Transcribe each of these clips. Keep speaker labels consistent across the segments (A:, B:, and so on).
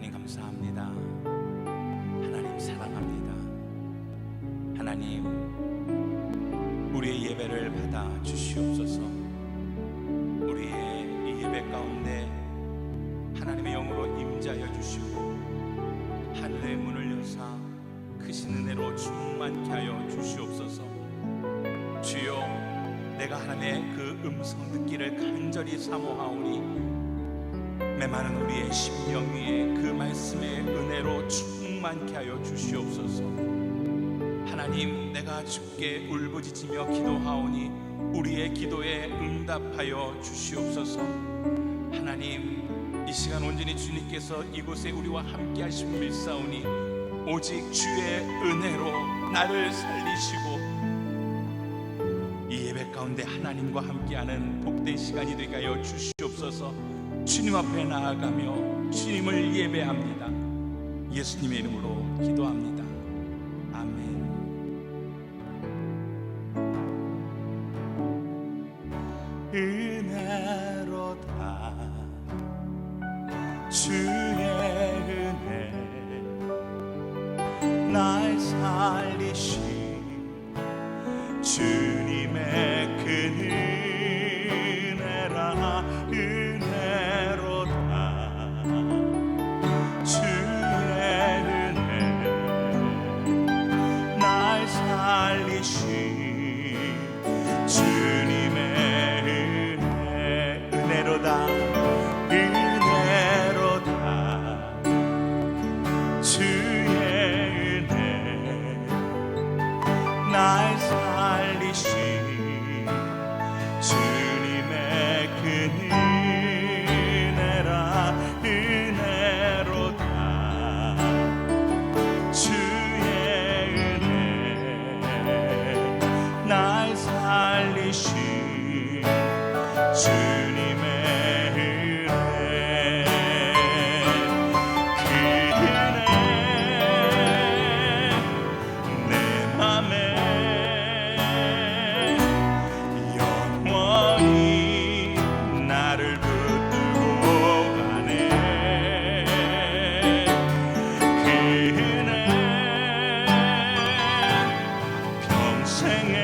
A: 하나님 감사합니다. 하나님 사랑합니다. 하나님, 우리의 예배를 받아 주시옵소서. 우리의 이 예배 가운데 하나님의 영으로 임재하여 주시고 하늘의 문을 여사 크신 은혜로 충만케 하여 주시옵소서. 주여, 내가 하나님의 그 음성 듣기를 간절히 사모하오니 메마른 우리의 심령 위에 그 말씀의 은혜로 충만케 하여 주시옵소서. 하나님, 내가 주께 울부짖으며 기도하오니 우리의 기도에 응답하여 주시옵소서. 하나님, 이 시간 온전히 주님께서 이곳에 우리와 함께 하신 밀사오니 오직 주의 은혜로 나를 살리시고 이 예배 가운데 하나님과 함께하는 복된 시간이 되게 하여 주시옵소서. 주님 앞에 나아가며 주님을 예배합니다. 예수님의 이름으로 기도합니다. 아멘. 은혜로다 주의 은혜 날 살리신 주님의 그 은혜라. 은혜로다 주의 은혜 날 살리신 주님의 은혜. 은혜로다 은혜로다 주의 은혜 날 살리신 주님의 그 은혜라. 은혜로다 주의 은혜 날 살리신 주님의 은혜. 그 은혜 내 맘에 영원히 나를 붙들고 가네. 그 은혜 평생에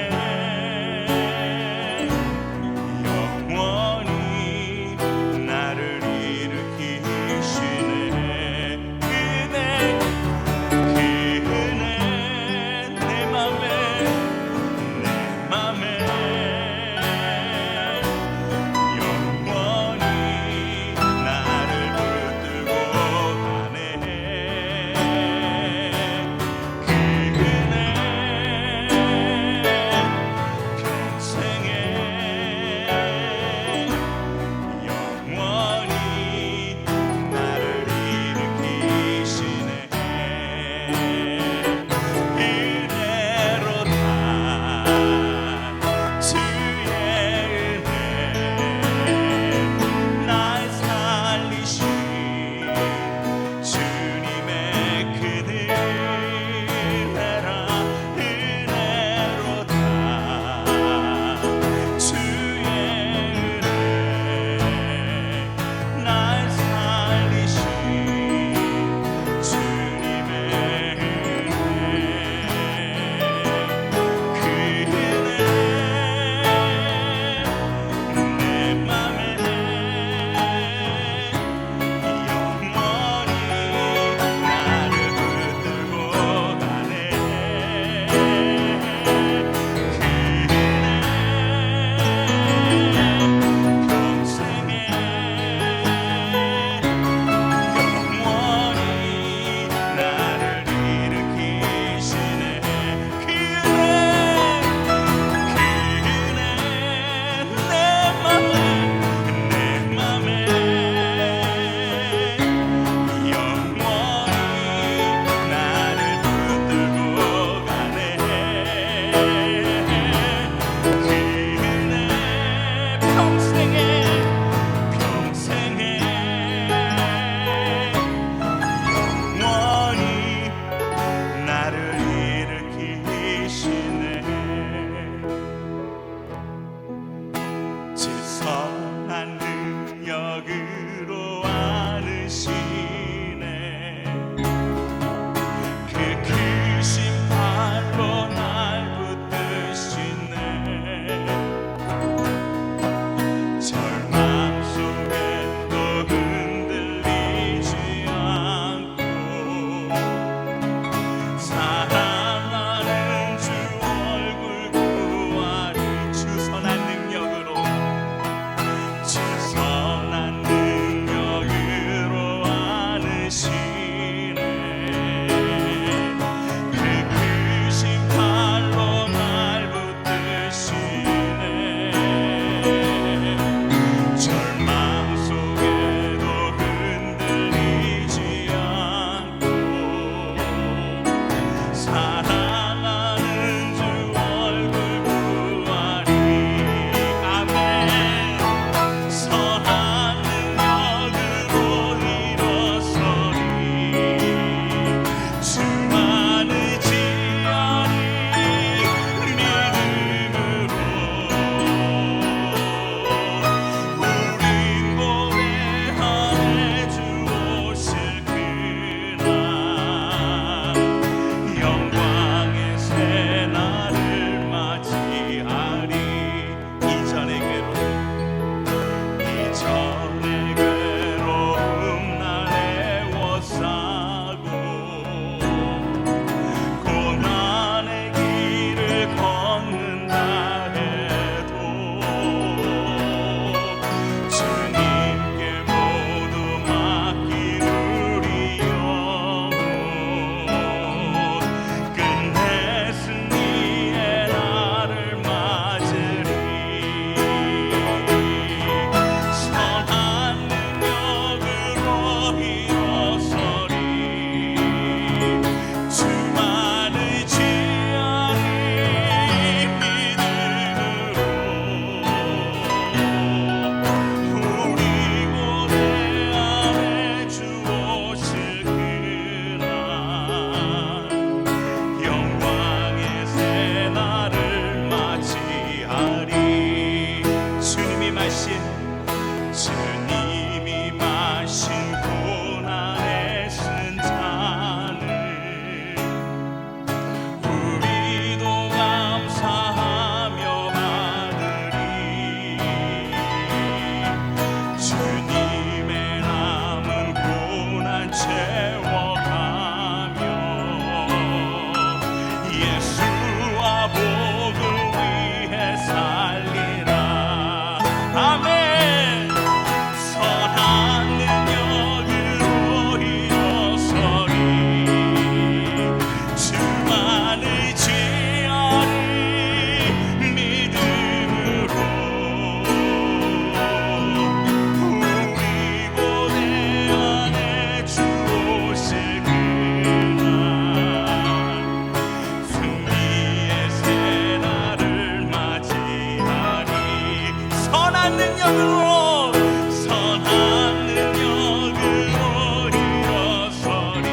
A: 선한 능력으로 선한 능력으로 일어서리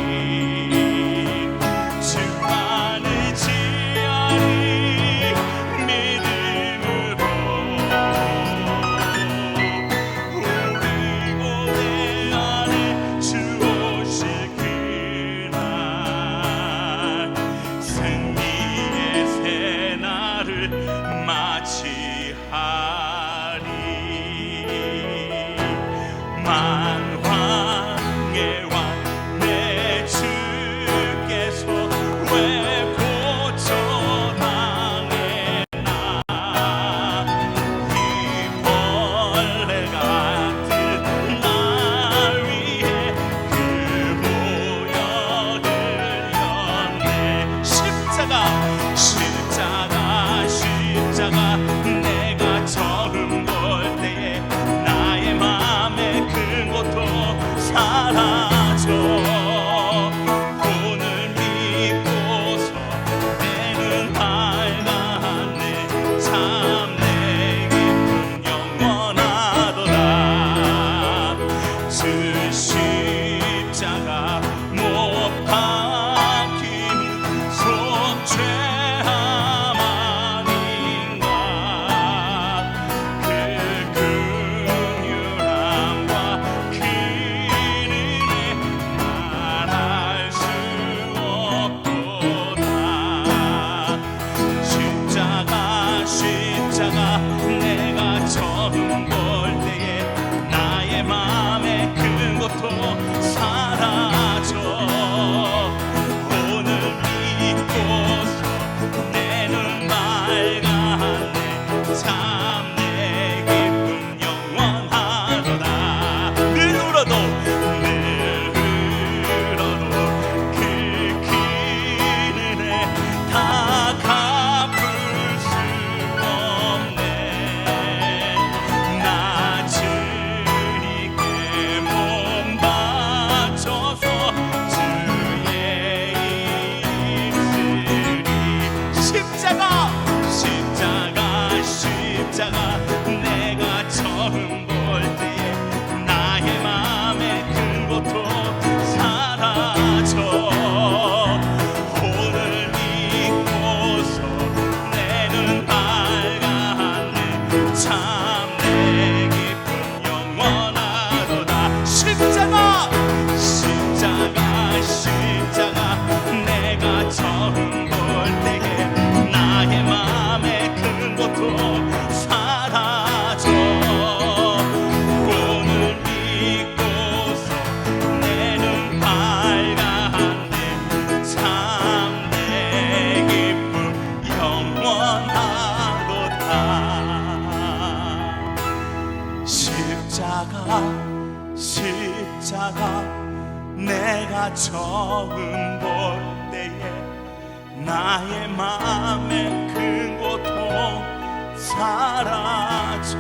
A: 주 안을 지하리 믿음으로 우리 고대 안에 주 오실 그날 승리의 새날을 맞이하리 만왕의 왕 내 주께서 왜 고쳐당했나 이 벌레 같은 날 위해 그 보혈을 흘렸네 십자가 내가 처음 볼 때에 나의 맘에 큰 고통 사라져 오늘 믿고서 내는 밝았네 참 내 기쁨 영원하도다 주 십자가 못 박힘 속죄함 아닌가 그 긍휼함과 그 은혜 말할 수 없도다 십자가 내가 처음 볼 때에 나의 맘에 큰 고통 사라져 오늘 믿고서 내 눈 밝았네 참 내 기쁨 영원하도다 늘 울어도 그 큰 은혜 다 갚을 수 없네 나 주님께 몸 바쳐서 주의 입술이 십자가 내가 처음 볼 때에 나의 맘에 큰 고통 사라져 오늘 믿고서 내 눈 밝았네 참 내 기쁨 영원하도다 십자가 내가 처음 볼 때에 나의 맘에 큰 고통 사라져 오늘 믿고서 내 눈 밝았네 참 내 기쁨 영원하도다 십자가 내가 처음 볼 때에 나의 맘에 큰 고통 사라져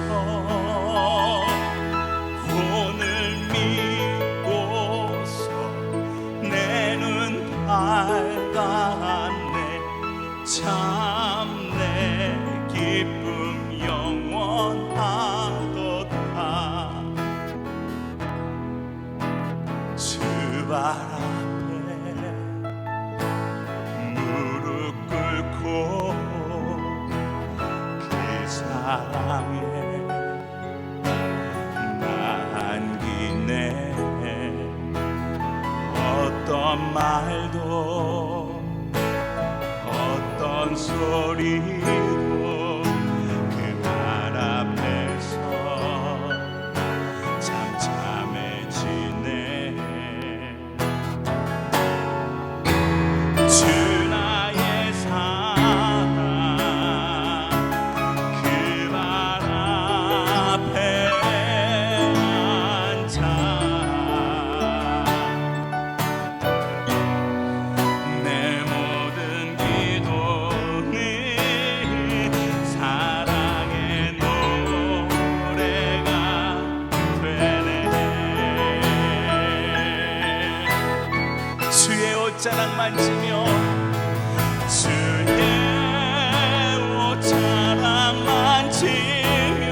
A: 오늘 믿고서 내 눈 밝았네 참 내 기쁨 영원하도다 주 발 앞에 무릎 꿇고 그 사랑에 남기네 어떤 말도 어떤 소리도 그 발 앞에서 참참해지네 주 나의 사랑 그 발 앞에 앉아 내 모든 기도는 사랑의 노래가 되네 주의 옷자락 만지며 주의 옷자락 만지며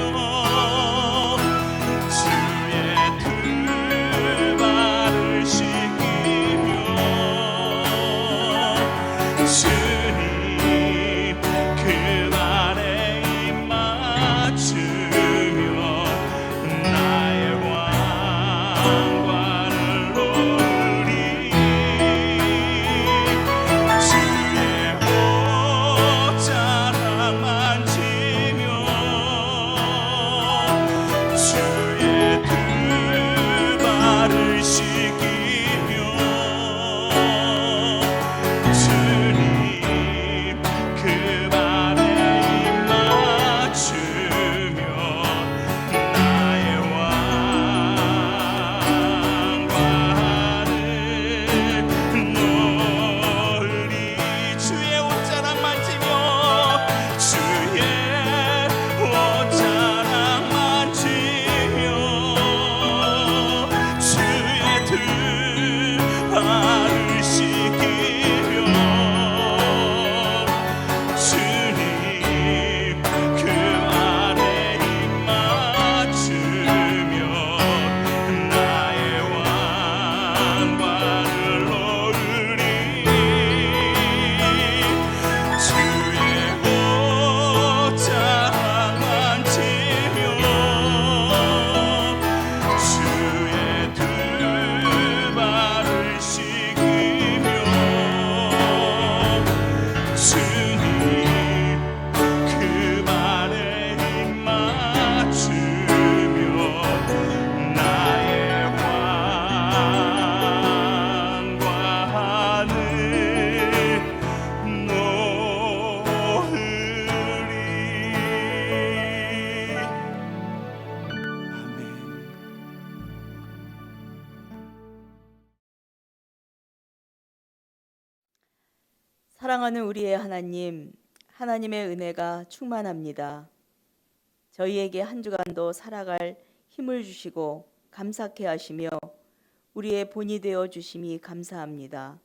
B: 사랑하는 우리의 하나님, 하나님의 은혜가 충만합니다. 저희에게 한 주간도 살아갈 힘을 주시고 감사케 하시며 우리의 본이 되어 주심이 감사합니다.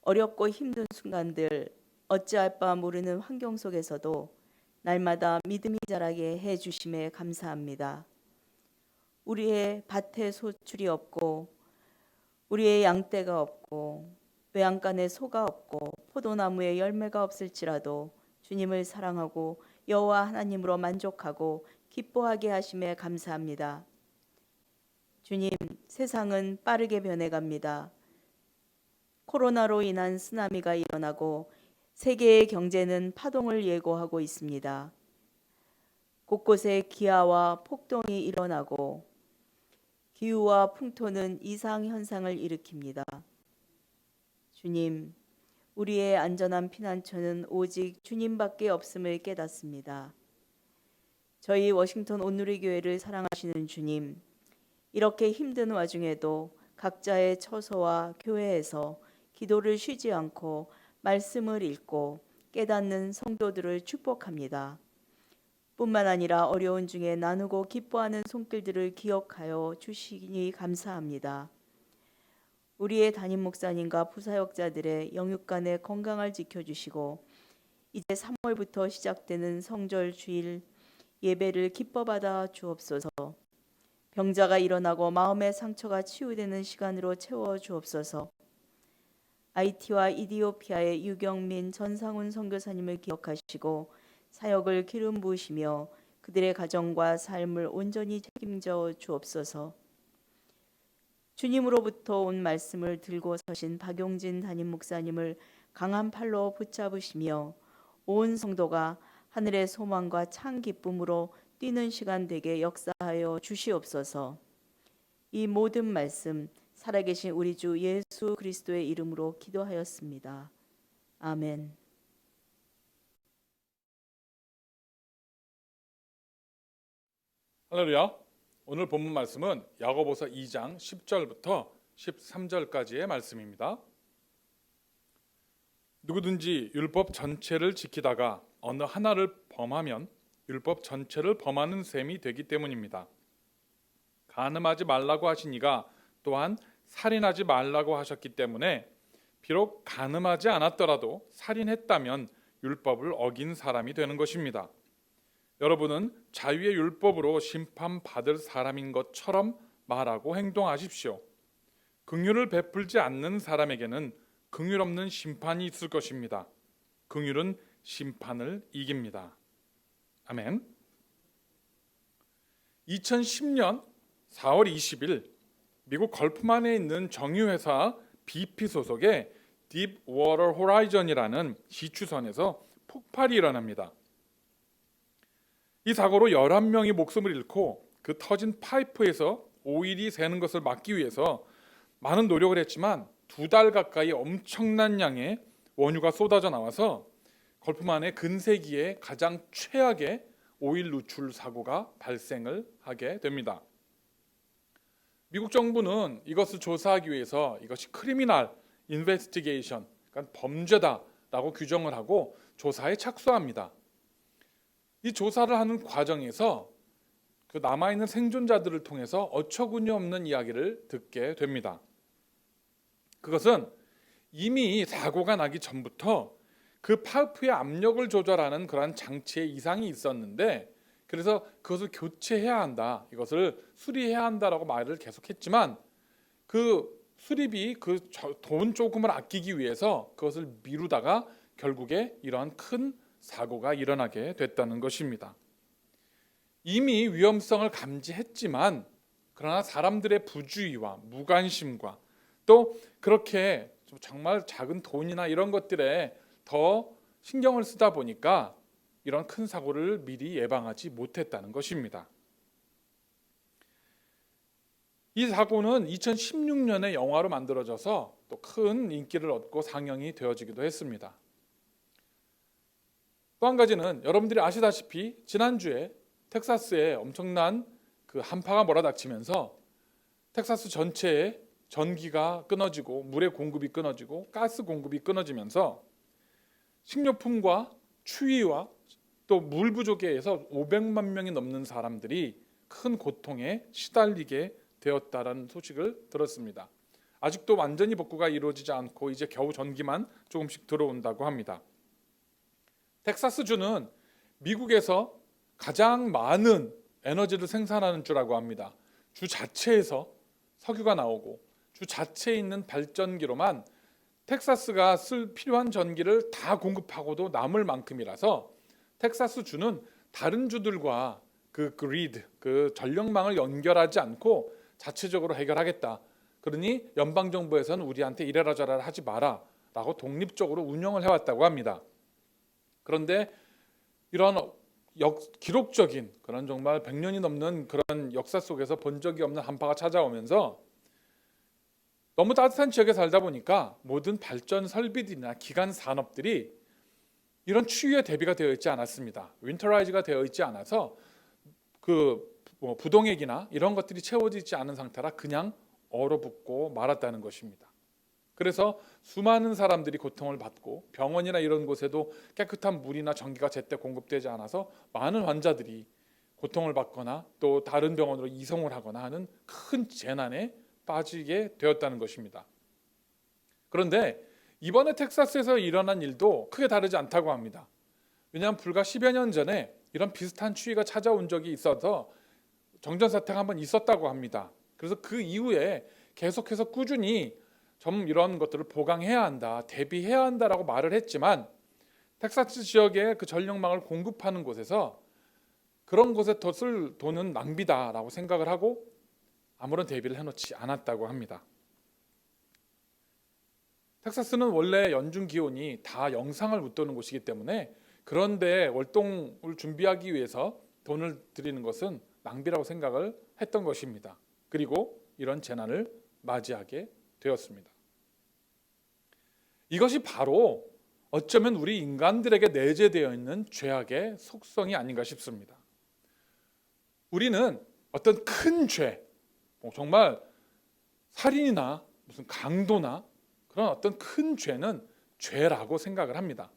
B: 어렵고 힘든 순간들, 어찌할 바 모르는 환경 속에서도 날마다 믿음이 자라게 해 주심에 감사합니다. 우리의 밭에 소출이 없고 우리의 양떼가 없고 외양간에 소가 없고 포도나무에 열매가 없을지라도 주님을 사랑하고 여호와 하나님으로 만족하고 기뻐하게 하심에 감사합니다. 주님, 세상은 빠르게 변해갑니다. 코로나로 인한 쓰나미가 일어나고 세계의 경제는 파동을 예고하고 있습니다. 곳곳에 기아와 폭동이 일어나고 기후와 풍토는 이상 현상을 일으킵니다. 주님, 우리의 안전한 피난처는 오직 주님밖에 없음을 깨닫습니다. 저희 워싱턴 온누리교회를 사랑하시는 주님, 이렇게 힘든 와중에도 각자의 처소와 교회에서 기도를 쉬지 않고 말씀을 읽고 깨닫는 성도들을 축복합니다. 뿐만 아니라 어려운 중에 나누고 기뻐하는 손길들을 기억하여 주시니 감사합니다. 우리의 담임 목사님과 부사역자들의 영육간의 건강을 지켜주시고 이제 3월부터 시작되는 성절 주일 예배를 기뻐 받아 주옵소서. 병자가 일어나고 마음의 상처가 치유되는 시간으로 채워 주옵소서. IT와 이디오피아의 유경민 전상훈 선교사님을 기억하시고 사역을 기름 부으시며 그들의 가정과 삶을 온전히 책임져 주옵소서. 주님으로부터 온 말씀을 들고 서신 박용진 담임 목사님을 강한 팔로 붙잡으시며 온 성도가 하늘의 소망과 찬 기쁨으로 뛰는 시간 되게 역사하여 주시옵소서. 이 모든 말씀 살아계신 우리 주 예수 그리스도의 이름으로 기도하였습니다. 아멘.
C: 할렐루야. 오늘 본문 말씀은 야고보서 2장 10절부터 13절까지의 말씀입니다. 누구든지 율법 전체를 지키다가 어느 하나를 범하면 율법 전체를 범하는 셈이 되기 때문입니다. 간음하지 말라고 하신 이가 또한 살인하지 말라고 하셨기 때문에 비록 간음하지 않았더라도 살인했다면 율법을 어긴 사람이 되는 것입니다. 여러분은 자유의 율법으로 심판받을 사람인 것처럼 말하고 행동하십시오. 긍휼을 베풀지 않는 사람에게는 긍휼 없는 심판이 있을 것입니다. 긍휼은 심판을 이깁니다. 아멘. 2010년 4월 20일 미국 걸프만에 있는 정유회사 BP 소속의 Deepwater Horizon이라는 지추선에서 폭발이 일어납니다. 이 사고로 11명이 목숨을 잃고 그 터진 파이프에서 오일이 새는 것을 막기 위해서 많은 노력을 했지만 2달 가까이 엄청난 양의 원유가 쏟아져 나와서 걸프만의 근세기에 가장 최악의 오일 누출 사고가 발생을 하게 됩니다. 미국 정부는 이것을 조사하기 위해서 이것이 크리미널 인베스티게이션, 그러니까 범죄다라고 규정을 하고 조사에 착수합니다. 이 조사를 하는 과정에서 그 남아있는 생존자들을 통해서 어처구니 없는 이야기를 듣게 됩니다. 그것은 이미 사고가 나기 전부터 그 파이프의 압력을 조절하는 그러한 장치에 이상이 있었는데 그래서 그것을 교체해야 한다, 이것을 수리해야 한다라고 말을 계속했지만 그 수리비, 그 돈 조금을 아끼기 위해서 그것을 미루다가 결국에 이러한 큰 사고가 일어나게 됐다는 것입니다. 이미 위험성을 감지했지만 그러나 사람들의 부주의와 무관심과 또 그렇게 정말 작은 돈이나 이런 것들에 더 신경을 쓰다 보니까 이런 큰 사고를 미리 예방하지 못했다는 것입니다. 이 사고는 2016년에 영화로 만들어져서 또 큰 인기를 얻고 상영이 되어지기도 했습니다. 또 한 가지는 여러분들이 아시다시피 지난주에 텍사스에 엄청난 그 한파가 몰아닥치면서 텍사스 전체에 전기가 끊어지고 물의 공급이 끊어지고 가스 공급이 끊어지면서 식료품과 추위와 또 물 부족에 의해서 500만 명이 넘는 사람들이 큰 고통에 시달리게 되었다라는 소식을 들었습니다. 아직도 완전히 복구가 이루어지지 않고 이제 겨우 전기만 조금씩 들어온다고 합니다. 텍사스주는 미국에서 가장 많은 에너지를 생산하는 주라고 합니다. 주 자체에서 석유가 나오고 주 자체에 있는 발전기로만 텍사스가 쓸 필요한 전기를 다 공급하고도 남을 만큼이라서 텍사스 주는 다른 주들과 그 그리드, 그 전력망을 연결하지 않고 자체적으로 해결하겠다. 그러니 연방정부에서는 우리한테 이래라 저래라 하지 마라 라고 독립적으로 운영을 해왔다고 합니다. 그런데 이런 기록적인 그런 정말 100년이 넘는 그런 역사 속에서 본 적이 없는 한파가 찾아오면서 너무 따뜻한 지역에 살다 보니까 모든 발전 설비들이나 기간 산업들이 이런 추위에 대비가 되어 있지 않았습니다. 윈터라이즈가 되어 있지 않아서 부동액이나 이런 것들이 채워지지 않은 상태라 그냥 얼어붙고 말았다는 것입니다. 그래서 수많은 사람들이 고통을 받고 병원이나 이런 곳에도 깨끗한 물이나 전기가 제때 공급되지 않아서 많은 환자들이 고통을 받거나 또 다른 병원으로 이송을 하거나 하는 큰 재난에 빠지게 되었다는 것입니다. 그런데 이번에 텍사스에서 일어난 일도 크게 다르지 않다고 합니다. 왜냐하면 불과 10여 년 전에 이런 비슷한 추위가 찾아온 적이 있어서 정전사태가 한번 있었다고 합니다. 그래서 그 이후에 계속해서 꾸준히 좀 이런 것들을 보강해야 한다, 대비해야 한다라고 말을 했지만 텍사스 지역의 그 전력망을 공급하는 곳에서 그런 곳에 더 쓸 돈은 낭비다라고 생각을 하고 아무런 대비를 해놓지 않았다고 합니다. 텍사스는 원래 연중 기온이 다 영상을 웃도는 곳이기 때문에 그런데 월동을 준비하기 위해서 돈을 들이는 것은 낭비라고 생각을 했던 것입니다. 그리고 이런 재난을 맞이하게 되었습니다. 이것이 바로 어쩌면 우리 인간들에게 내재되어 있는 죄악의 속성이 아닌가 싶습니다. 우리는 어떤 큰 죄, 정말 살인이나 무슨 강도나 그런 어떤 큰 죄는 죄라고 생각을 합니다.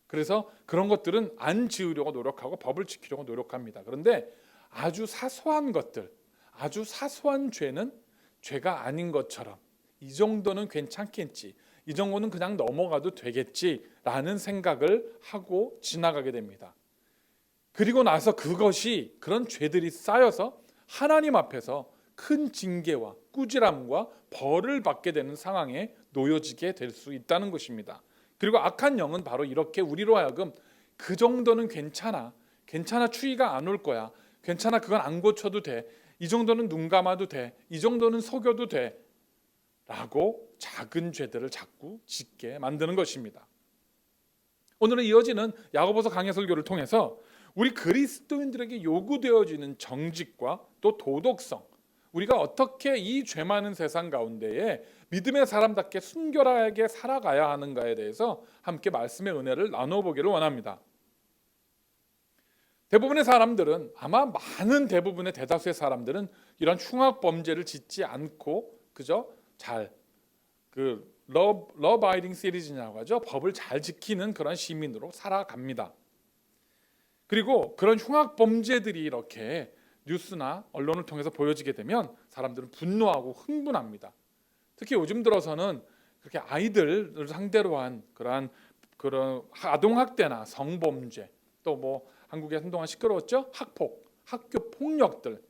C: 그래서 그런 것들은 안 지으려고 노력하고 법을 지키려고 노력합니다. 그런데 아주 사소한 것들, 아주 사소한 죄는 죄가 아닌 것처럼 이 정도는 괜찮겠지, 이 정도는 그냥 넘어가도 되겠지라는 생각을 하고 지나가게 됩니다. 그리고 나서 그것이 그런 죄들이 쌓여서 하나님 앞에서 큰 징계와 꾸지람과 벌을 받게 되는 상황에 놓여지게 될 수 있다는 것입니다. 그리고 악한 영은 바로 이렇게 우리로 하여금 그 정도는 괜찮아, 추위가 안 올 거야, 괜찮아, 그건 안 고쳐도 돼, 이 정도는 눈 감아도 돼, 이 정도는 속여도 돼 라고 작은 죄들을 자꾸 짓게 만드는 것입니다. 오늘은 이어지는 야고보서 강해 설교를 통해서 우리 그리스도인들에게 요구되어지는 정직과 또 도덕성, 우리가 어떻게 이 죄 많은 세상 가운데에 믿음의 사람답게 순결하게 살아가야 하는가에 대해서 함께 말씀의 은혜를 나눠보기를 원합니다. 대부분의 사람들은, 아마 많은 대부분의 대다수의 사람들은 이런 흉악 범죄를 짓지 않고 그저 잘 law abiding citizen이라고 하죠. 법을 잘 지키는 그런 시민으로 살아갑니다. 그리고 그런 흉악 범죄들이 이렇게 뉴스나 언론을 통해서 보여지게 되면 사람들은 분노하고 흥분합니다. 특히 요즘 들어서는 그렇게 아이들을 상대로 한 그런 아동학대나 성범죄, 또 뭐 한국에 한동안 시끄러웠죠? 학폭, 학교 폭력들,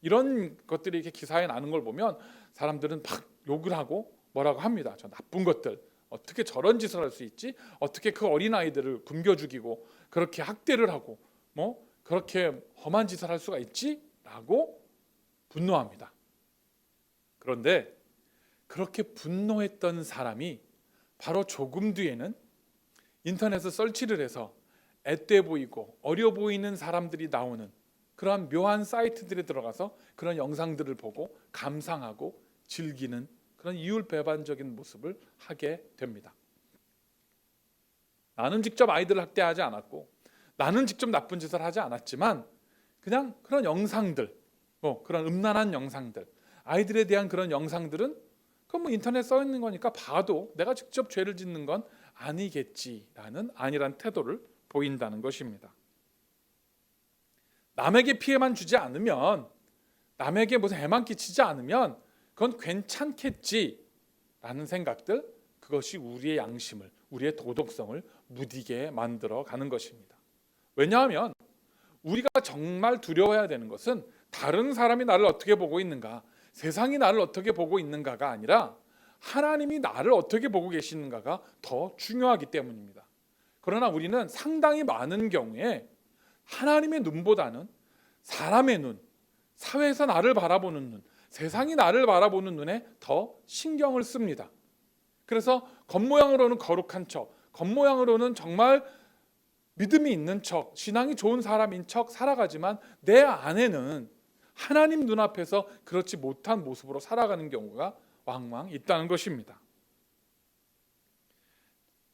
C: 이런 것들이 이렇게 기사에 나는 걸 보면 사람들은 막 욕을 하고 뭐라고 합니다. 저 나쁜 것들, 어떻게 저런 짓을 할 수 있지? 어떻게 그 어린아이들을 굶겨 죽이고 그렇게 학대를 하고 뭐 그렇게 험한 짓을 할 수가 있지? 라고 분노합니다. 그런데 그렇게 분노했던 사람이 바로 조금 뒤에는 인터넷에 설치를 해서 앳돼 보이고 어려 보이는 사람들이 나오는 그러한 묘한 사이트들에 들어가서 그런 영상들을 보고 감상하고 즐기는 그런 이율배반적인 모습을 하게 됩니다. 나는 직접 아이들을 학대하지 않았고 나는 직접 나쁜 짓을 하지 않았지만 그냥 그런 영상들, 그런 음란한 영상들, 아이들에 대한 그런 영상들은 그건 뭐 인터넷 써 있는 거니까 봐도 내가 직접 죄를 짓는 건 아니겠지라는 안일한 태도를 보인다는 것입니다. 남에게 피해만 주지 않으면, 남에게 무슨 해만 끼치지 않으면 그건 괜찮겠지라는 생각들, 그것이 우리의 양심을, 우리의 도덕성을 무디게 만들어 가는 것입니다. 왜냐하면 우리가 정말 두려워해야 되는 것은 다른 사람이 나를 어떻게 보고 있는가, 세상이 나를 어떻게 보고 있는가가 아니라 하나님이 나를 어떻게 보고 계시는가가 더 중요하기 때문입니다. 그러나 우리는 상당히 많은 경우에 하나님의 눈보다는 사람의 눈, 사회에서 나를 바라보는 눈, 세상이 나를 바라보는 눈에 더 신경을 씁니다. 그래서 겉모양으로는 거룩한 척, 겉모양으로는 정말 믿음이 있는 척, 신앙이 좋은 사람인 척 살아가지만 내 안에는 하나님 눈앞에서 그렇지 못한 모습으로 살아가는 경우가 왕왕 있다는 것입니다.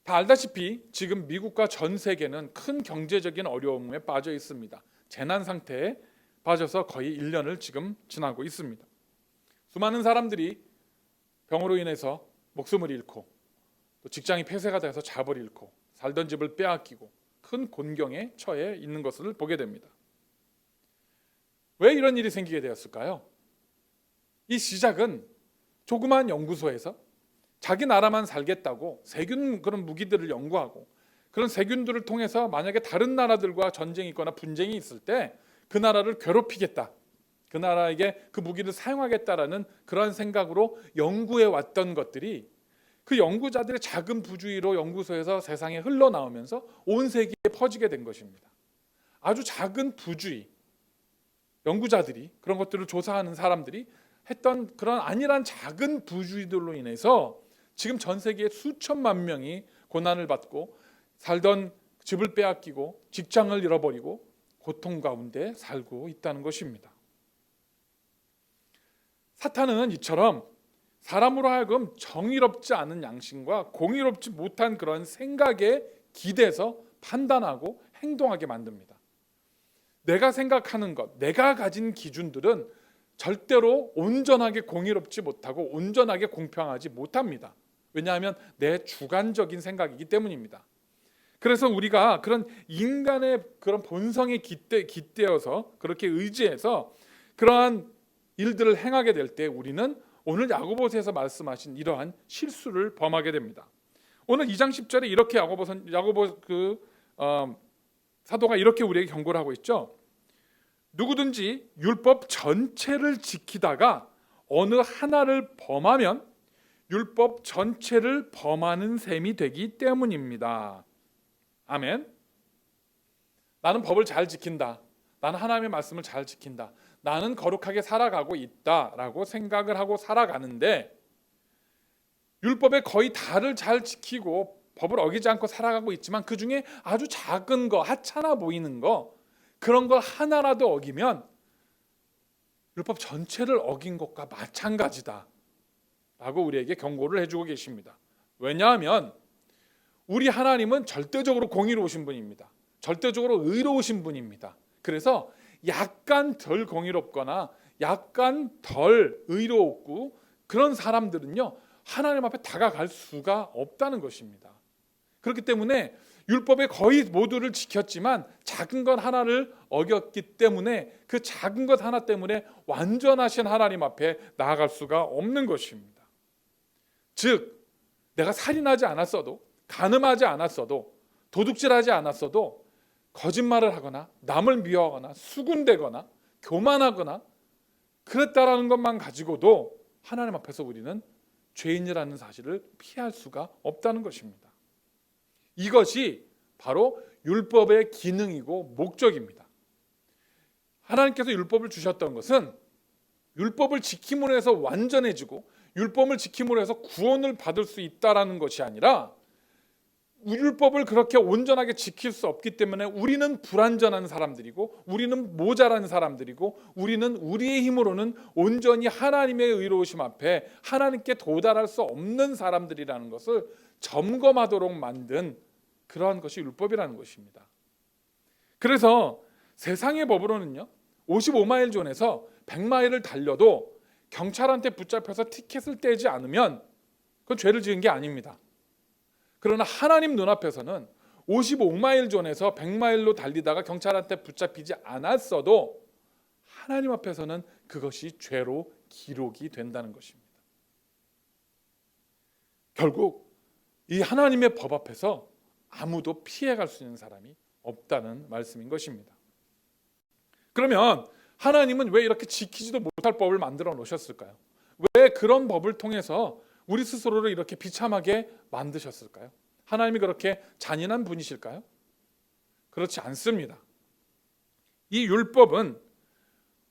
C: 다 알다시피 지금 미국과 전 세계는 큰 경제적인 어려움에 빠져 있습니다. 재난 상태에 빠져서 거의 1년을 지금 지나고 있습니다. 수많은 사람들이 병으로 인해서 목숨을 잃고, 또 직장이 폐쇄가 돼서 잡을 잃고, 살던 집을 빼앗기고 큰 곤경에 처해 있는 것을 보게 됩니다. 왜 이런 일이 생기게 되었을까요? 이 시작은 조그마한 연구소에서 자기 나라만 살겠다고 세균 그런 무기들을 연구하고, 그런 세균들을 통해서 만약에 다른 나라들과 전쟁이 있거나 분쟁이 있을 때 그 나라를 괴롭히겠다, 그 나라에게 그 무기를 사용하겠다라는 그런 생각으로 연구해 왔던 것들이 그 연구자들의 작은 부주의로 연구소에서 세상에 흘러나오면서 온 세계에 퍼지게 된 것입니다. 아주 작은 부주의, 연구자들이, 그런 것들을 조사하는 사람들이 했던 그런 안일한 작은 부주의들로 인해서 지금 전 세계에 수천만 명이 고난을 받고, 살던 집을 빼앗기고 직장을 잃어버리고 고통 가운데 살고 있다는 것입니다. 사탄은 이처럼 사람으로 하여금 정의롭지 않은 양심과 공의롭지 못한 그런 생각에 기대서 판단하고 행동하게 만듭니다. 내가 생각하는 것, 내가 가진 기준들은 절대로 온전하게 공의롭지 못하고 온전하게 공평하지 못합니다. 왜냐하면 내 주관적인 생각이기 때문입니다. 그래서 우리가 그런 인간의 그런 본성에 깃대어서 그렇게 의지해서 그러한 일들을 행하게 될 때 우리는 오늘 야고보서에서 말씀하신 이러한 실수를 범하게 됩니다. 오늘 2장 10절에 이렇게 야고보 사도가 이렇게 우리에게 경고를 하고 있죠. 누구든지 율법 전체를 지키다가 어느 하나를 범하면 율법 전체를 범하는 셈이 되기 때문입니다. 아멘. 나는 법을 잘 지킨다, 나는 하나님의 말씀을 잘 지킨다, 나는 거룩하게 살아가고 있다라고 생각을 하고 살아가는데 율법의 거의 다를 잘 지키고 법을 어기지 않고 살아가고 있지만 그 중에 아주 작은 거, 하찮아 보이는 거, 그런 걸 하나라도 어기면 율법 전체를 어긴 것과 마찬가지다 라고 우리에게 경고를 해주고 계십니다. 왜냐하면 우리 하나님은 절대적으로 공의로우신 분입니다. 절대적으로 의로우신 분입니다. 그래서 약간 덜 공의롭거나 약간 덜 의롭고 그런 사람들은요, 하나님 앞에 다가갈 수가 없다는 것입니다. 그렇기 때문에 율법의 거의 모두를 지켰지만 작은 것 하나를 어겼기 때문에 그 작은 것 하나 때문에 완전하신 하나님 앞에 나아갈 수가 없는 것입니다. 즉, 내가 살인하지 않았어도, 간음하지 않았어도, 도둑질하지 않았어도 거짓말을 하거나 남을 미워하거나 수군대거나 교만하거나 그랬다라는 것만 가지고도 하나님 앞에서 우리는 죄인이라는 사실을 피할 수가 없다는 것입니다. 이것이 바로 율법의 기능이고 목적입니다. 하나님께서 율법을 주셨던 것은 율법을 지킴으로 해서 완전해지고 율법을 지킴으로 해서 구원을 받을 수 있다라는 것이 아니라 율법을 그렇게 온전하게 지킬 수 없기 때문에 우리는 불완전한 사람들이고 우리는 모자란 사람들이고 우리는 우리의 힘으로는 온전히 하나님의 의로우심 앞에 하나님께 도달할 수 없는 사람들이라는 것을 점검하도록 만든 그러한 것이 율법이라는 것입니다. 그래서 세상의 법으로는요, 55마일 존에서 100마일을 달려도 경찰한테 붙잡혀서 티켓을 떼지 않으면 그건 죄를 지은 게 아닙니다. 그러나 하나님 눈앞에서는 55마일 존에서 100마일로 달리다가 경찰한테 붙잡히지 않았어도 하나님 앞에서는 그것이 죄로 기록이 된다는 것입니다. 결국 이 하나님의 법 앞에서 아무도 피해갈 수 있는 사람이 없다는 말씀인 것입니다. 그러면 하나님은 왜 이렇게 지키지도 못할 법을 만들어 놓으셨을까요? 왜 그런 법을 통해서 우리 스스로를 이렇게 비참하게 만드셨을까요? 하나님이 그렇게 잔인한 분이실까요? 그렇지 않습니다. 이 율법은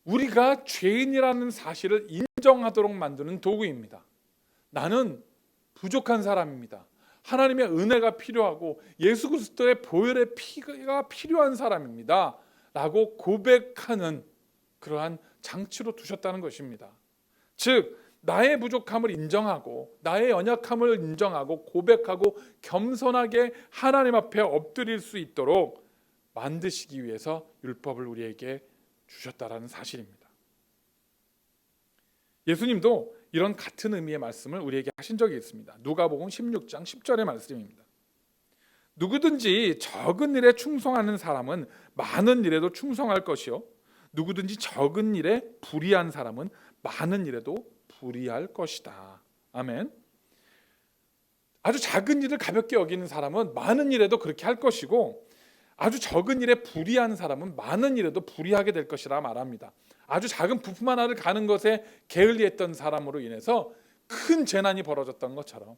C: 우리가 죄인이라는 사실을 인정하도록 만드는 도구입니다. 나는 부족한 사람입니다. 하나님의 은혜가 필요하고 예수 그리스도의 보혈의 피가 필요한 사람입니다. 라고 고백하는 그러한 장치로 두셨다는 것입니다. 즉 나의 부족함을 인정하고 나의 연약함을 인정하고 고백하고 겸손하게 하나님 앞에 엎드릴 수 있도록 만드시기 위해서 율법을 우리에게 주셨다라는 사실입니다. 예수님도 이런 같은 의미의 말씀을 우리에게 하신 적이 있습니다. 누가복음 16장 10절의 말씀입니다. 누구든지 적은 일에 충성하는 사람은 많은 일에도 충성할 것이요 누구든지 적은 일에 불의한 사람은 많은 일에도 불의할 것이다. 아멘. 아주 작은 일을 가볍게 여기는 사람은 많은 일에도 그렇게 할 것이고 아주 적은 일에 불의한 사람은 많은 일에도 불의하게 될 것이라 말합니다. 아주 작은 부품 하나를 가는 것에 게을리했던 사람으로 인해서 큰 재난이 벌어졌던 것처럼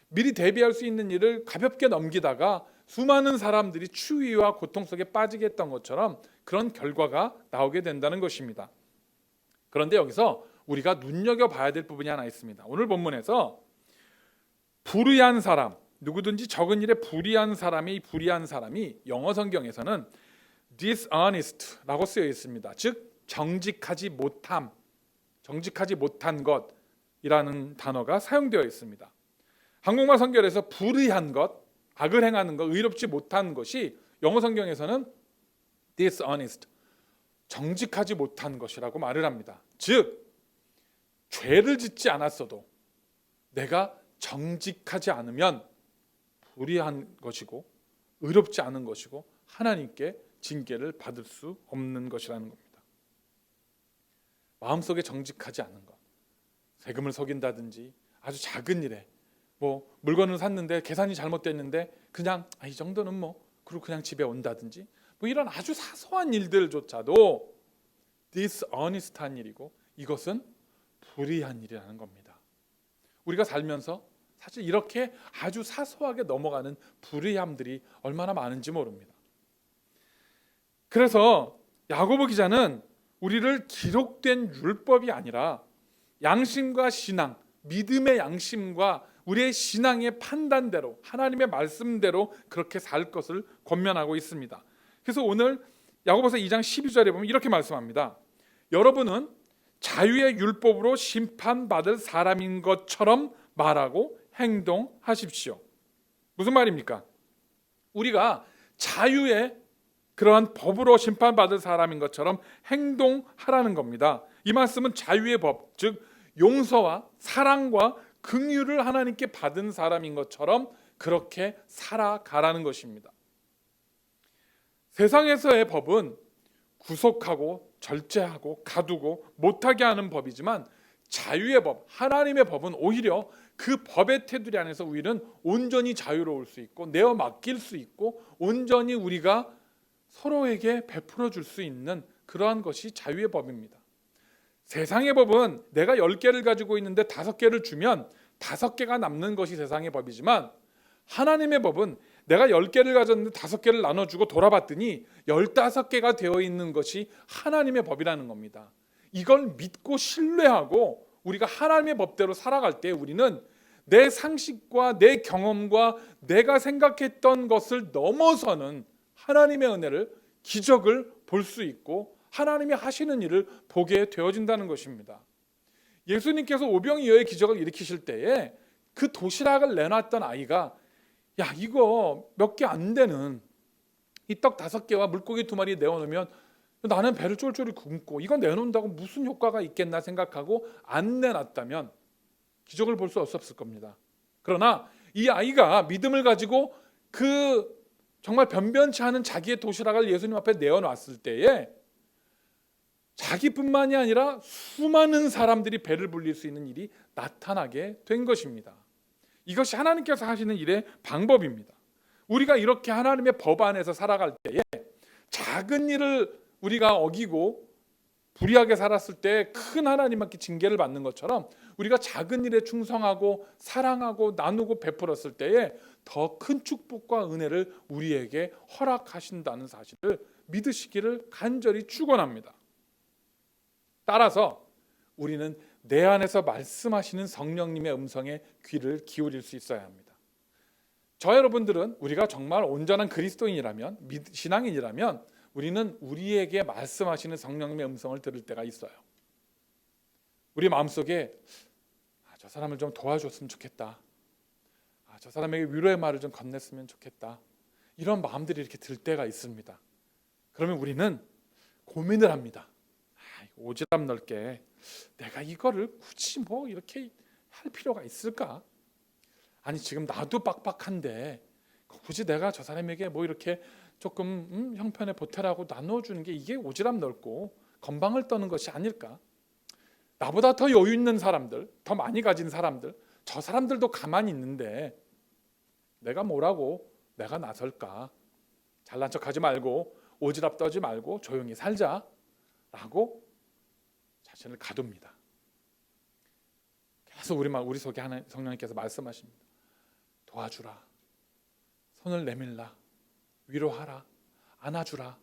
C: 미리 대비할 수 있는 일을 가볍게 넘기다가 수많은 사람들이 추위와 고통 속에 빠지게 했던 것처럼 그런 결과가 나오게 된다는 것입니다. 그런데 여기서 우리가 눈여겨봐야 될 부분이 하나 있습니다. 오늘 본문에서 불의한 사람, 누구든지 적은 일에 불의한 사람이 영어 성경에서는 dishonest라고 쓰여 있습니다. 즉 정직하지 못한 것이라는 단어가 사용되어 있습니다. 한국말 성경에서 불의한 것, 악을 행하는 것, 의롭지 못한 것이 영어 성경에서는 dishonest, 정직하지 못한 것이라고 말을 합니다. 즉 죄를 짓지 않았어도 내가 정직하지 않으면 불의한 것이고 의롭지 않은 것이고 하나님께 징계를 받을 수 없는 것이라는 겁니다. 마음속에 정직하지 않은 것, 세금을 속인다든지 아주 작은 일에 물건을 샀는데 계산이 잘못됐는데 그냥 이 정도는 그리고 그냥 집에 온다든지 이런 아주 사소한 일들조차도 dishonest한 일이고 이것은 불의한 일이라는 겁니다. 우리가 살면서 사실 이렇게 아주 사소하게 넘어가는 불의함들이 얼마나 많은지 모릅니다. 그래서 야고보 기자는 우리를 기록된 율법이 아니라 양심과 신앙, 믿음의 양심과 우리의 신앙의 판단대로 하나님의 말씀대로 그렇게 살 것을 권면하고 있습니다. 그래서 오늘 야고보서 2장 12절에 보면 이렇게 말씀합니다. 여러분은 자유의 율법으로 심판받을 사람인 것처럼 말하고 행동하십시오. 무슨 말입니까? 우리가 자유의 그러한 법으로 심판받을 사람인 것처럼 행동하라는 겁니다. 이 말씀은 자유의 법, 즉 용서와 사랑과 긍휼을 하나님께 받은 사람인 것처럼 그렇게 살아가라는 것입니다. 세상에서의 법은 구속하고 절제하고 가두고 못하게 하는 법이지만 자유의 법, 하나님의 법은 오히려 그 법의 테두리 안에서 우리는 온전히 자유로울 수 있고 내어 맡길 수 있고 온전히 우리가 서로에게 베풀어 줄 수 있는 그러한 것이 자유의 법입니다. 세상의 법은 내가 10개를 가지고 있는데 5개를 주면 5개가 남는 것이 세상의 법이지만 하나님의 법은 내가 10개를 가졌는데 5개를 나눠주고 돌아봤더니 15개가 되어 있는 것이 하나님의 법이라는 겁니다. 이걸 믿고 신뢰하고 우리가 하나님의 법대로 살아갈 때 우리는 내 상식과 내 경험과 내가 생각했던 것을 넘어서는 하나님의 은혜를, 기적을 볼 수 있고 하나님이 하시는 일을 보게 되어진다는 것입니다. 예수님께서 오병이어의 기적을 일으키실 때에 그 도시락을 내놨던 아이가 이거 몇 개 안 되는 이 떡 5개와 물고기 2마리 내어놓으면 나는 배를 쫄쫄이 굶고 이거 내놓는다고 무슨 효과가 있겠나 생각하고 안 내놨다면 기적을 볼 수 없었을 겁니다. 그러나 이 아이가 믿음을 가지고 그 정말 변변치 않은 자기의 도시락을 예수님 앞에 내어놨을 때에 자기뿐만이 아니라 수많은 사람들이 배를 불릴 수 있는 일이 나타나게 된 것입니다. 이것이 하나님께서 하시는 일의 방법입니다. 우리가 이렇게 하나님의 법 안에서 살아갈 때에 작은 일을 우리가 어기고 불의하게 살았을 때 큰 하나님께 징계를 받는 것처럼 우리가 작은 일에 충성하고 사랑하고 나누고 베풀었을 때에 더 큰 축복과 은혜를 우리에게 허락하신다는 사실을 믿으시기를 간절히 축원합니다. 따라서 우리는 내 안에서 말씀하시는 성령님의 음성에 귀를 기울일 수 있어야 합니다. 저 여러분들은 우리가 정말 온전한 그리스도인이라면, 신앙인이라면 우리는 우리에게 말씀하시는 성령님의 음성을 들을 때가 있어요. 우리 마음속에 저 사람을 좀 도와줬으면 좋겠다. 저 사람에게 위로의 말을 좀 건넸으면 좋겠다. 이런 마음들이 이렇게 들 때가 있습니다. 그러면 우리는 고민을 합니다. 오지랖 넓게 내가 이거를 굳이 뭐 이렇게 할 필요가 있을까? 아니 지금 나도 빡빡한데 굳이 내가 저 사람에게 뭐 이렇게 조금 형편에 보태라고 나눠주는 게 이게 오지랖 넓고 건방을 떠는 것이 아닐까? 나보다 더 여유 있는 사람들, 더 많이 가진 사람들, 저 사람들도 가만히 있는데 내가 뭐라고 내가 나설까? 잘난 척하지 말고 오지랖 떠지 말고 조용히 살자라고 자신을 가둡니다. 계속 우리 속에 성령님께서 말씀하십니다. 도와주라, 손을 내밀라, 위로하라, 안아주라.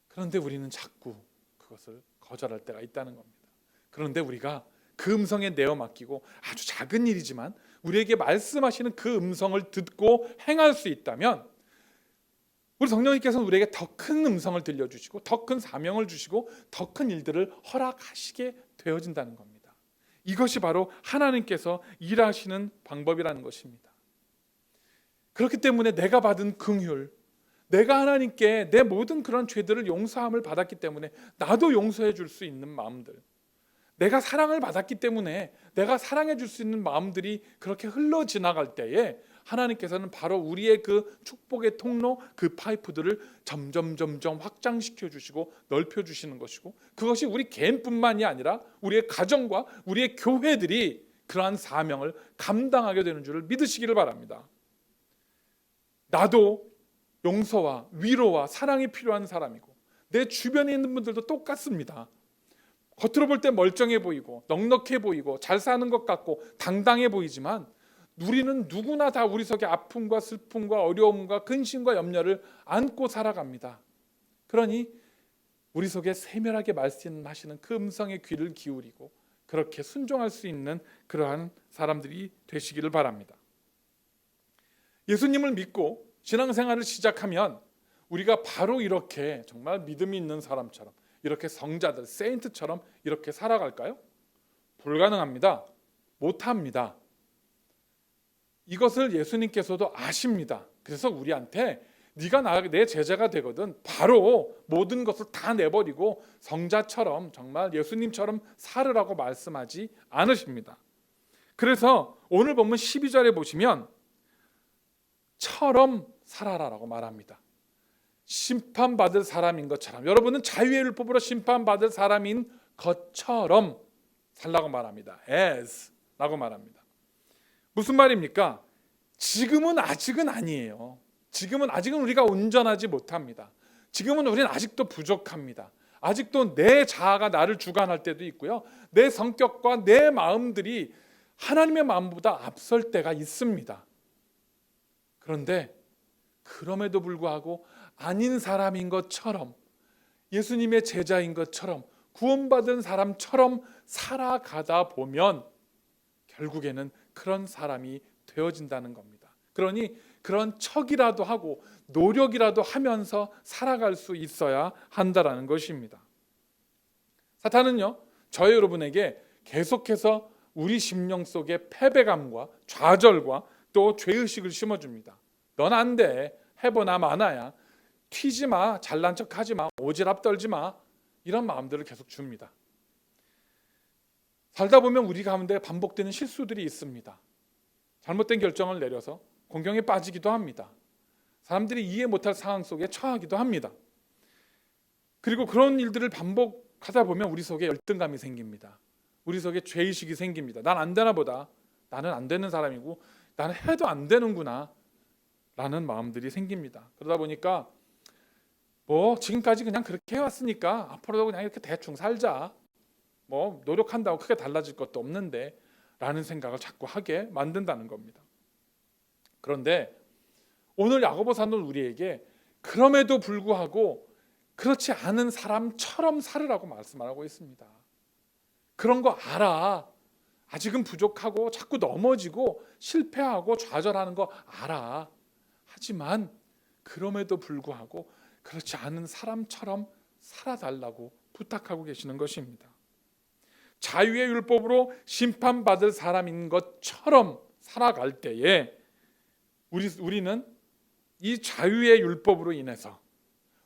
C: 그런데 우리는 자꾸 그것을 거절할 때가 있다는 겁니다. 그런데 우리가 그 음성에 내어 맡기고 아주 작은 일이지만 우리에게 말씀하시는 그 음성을 듣고 행할 수 있다면 우리 성령님께서는 우리에게 더 큰 음성을 들려주시고 더 큰 사명을 주시고 더 큰 일들을 허락하시게 되어진다는 겁니다. 이것이 바로 하나님께서 일하시는 방법이라는 것입니다. 그렇기 때문에 내가 받은 긍휼, 내가 하나님께 내 모든 그런 죄들을 용서함을 받았기 때문에 나도 용서해 줄 수 있는 마음들, 내가 사랑을 받았기 때문에 내가 사랑해 줄 수 있는 마음들이 그렇게 흘러 지나갈 때에 하나님께서는 바로 우리의 그 축복의 통로, 그 파이프들을 점점 확장시켜 주시고 넓혀 주시는 것이고, 그것이 우리 개인뿐만이 아니라 우리의 가정과 우리의 교회들이 그러한 사명을 감당하게 되는 줄을 믿으시기를 바랍니다. 나도 용서와 위로와 사랑이 필요한 사람이고 내 주변에 있는 분들도 똑같습니다. 겉으로 볼 때 멀쩡해 보이고 넉넉해 보이고 잘 사는 것 같고 당당해 보이지만 우리는 누구나 다 우리 속에 아픔과 슬픔과 어려움과 근심과 염려를 안고 살아갑니다. 그러니 우리 속에 세밀하게 말씀하시는 그 음성에 귀를 기울이고 그렇게 순종할 수 있는 그러한 사람들이 되시기를 바랍니다. 예수님을 믿고 신앙생활을 시작하면 우리가 바로 이렇게 정말 믿음이 있는 사람처럼, 이렇게 성자들, 세인트처럼 이렇게 살아갈까요? 불가능합니다. 못합니다. 이것을 예수님께서도 아십니다. 그래서 우리한테 네가 내 제자가 되거든 바로 모든 것을 다 내버리고 성자처럼 정말 예수님처럼 살으라고 말씀하지 않으십니다. 그래서 오늘 본문 12절에 보시면 처럼 살아라라고 말합니다. 심판받을 사람인 것처럼, 여러분은 자유의 율법으로 심판받을 사람인 것처럼 살라고 말합니다. as 라고 말합니다. 무슨 말입니까? 지금은 아직은 아니에요. 지금은 아직은 우리가 온전하지 못합니다. 지금은 우리는 아직도 부족합니다. 아직도 내 자아가 나를 주관할 때도 있고요. 내 성격과 내 마음들이 하나님의 마음보다 앞설 때가 있습니다. 그런데 그럼에도 불구하고 아닌 사람인 것처럼, 예수님의 제자인 것처럼, 구원받은 사람처럼 살아가다 보면 결국에는 그런 사람이 되어진다는 겁니다. 그러니 그런 척이라도 하고 노력이라도 하면서 살아갈 수 있어야 한다라는 것입니다. 사탄은요, 저희 여러분에게 계속해서 우리 심령 속에 패배감과 좌절과 또 죄의식을 심어줍니다. 넌 안 돼, 해보나 마나야, 튀지 마, 잘난 척하지 마, 오지랖 떨지 마, 이런 마음들을 계속 줍니다. 살다 보면 우리 가운데 반복되는 실수들이 있습니다. 잘못된 결정을 내려서 공경에 빠지기도 합니다. 사람들이 이해 못할 상황 속에 처하기도 합니다. 그리고 그런 일들을 반복하다 보면 우리 속에 열등감이 생깁니다. 우리 속에 죄의식이 생깁니다. 난 안 되나 보다. 나는 안 되는 사람이고 나는 해도 안 되는구나 라는 마음들이 생깁니다. 그러다 보니까 뭐 지금까지 그냥 그렇게 해왔으니까 앞으로도 그냥 이렇게 대충 살자, 뭐 노력한다고 크게 달라질 것도 없는데 라는 생각을 자꾸 하게 만든다는 겁니다. 그런데 오늘 야고보서는 우리에게 그럼에도 불구하고 그렇지 않은 사람처럼 살으라고 말씀하고 있습니다. 그런 거 알아. 아직은 부족하고 자꾸 넘어지고 실패하고 좌절하는 거 알아. 하지만 그럼에도 불구하고 그렇지 않은 사람처럼 살아달라고 부탁하고 계시는 것입니다. 자유의 율법으로 심판받을 사람인 것처럼 살아갈 때에 우리는 이 자유의 율법으로 인해서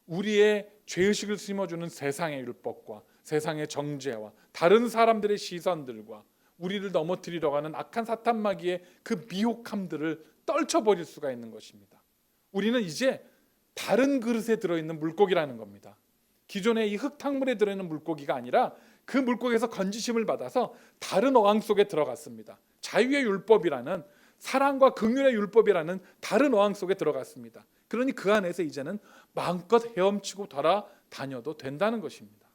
C: 우리의 죄의식을 심어주는 세상의 율법과 세상의 정죄와 다른 사람들의 시선들과 우리를 넘어뜨리려고 하는 악한 사탄 마귀의 그 미혹함들을 떨쳐버릴 수가 있는 것입니다. 우리는 이제 다른 그릇에 들어있는 물고기라는 겁니다. 기존의 이 흙탕물에 들어있는 물고기가 아니라 그 물고기에서 건지심을 받아서 다른 어항 속에 들어갔습니다. 자유의 율법이라는, 사랑과 긍휼의 율법이라는 다른 어항 속에 들어갔습니다. 그러니 그 안에서 이제는 마음껏 헤엄치고 돌아다녀도 된다는 것입니다.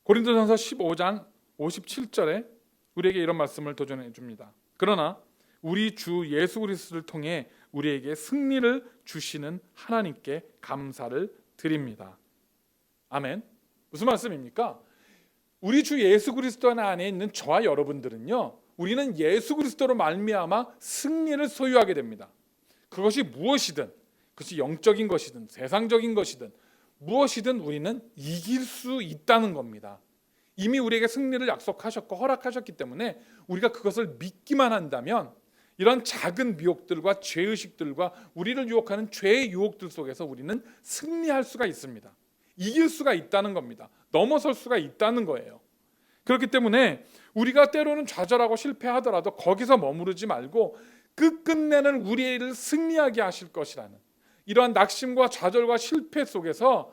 C: 고린도전서 15장 57절에 우리에게 이런 말씀을 도전해 줍니다. 그러나 우리 주 예수 그리스도를 통해 우리에게 승리를 주시는 하나님께 감사를 드립니다. 아멘. 무슨 말씀입니까? 우리 주 예수 그리스도 안에 있는 저와 여러분들은요, 우리는 예수 그리스도로 말미암아 승리를 소유하게 됩니다. 그것이 무엇이든, 그것이 영적인 것이든 세상적인 것이든 무엇이든 우리는 이길 수 있다는 겁니다. 이미 우리에게 승리를 약속하셨고 허락하셨기 때문에 우리가 그것을 믿기만 한다면 이런 작은 미혹들과 죄의식들과 우리를 유혹하는 죄의 유혹들 속에서 우리는 승리할 수가 있습니다. 이길 수가 있다는 겁니다. 넘어설 수가 있다는 거예요. 그렇기 때문에 우리가 때로는 좌절하고 실패하더라도 거기서 머무르지 말고 끝끝내는 우리의 일을 승리하게 하실 것이라는 이러한 낙심과 좌절과 실패 속에서,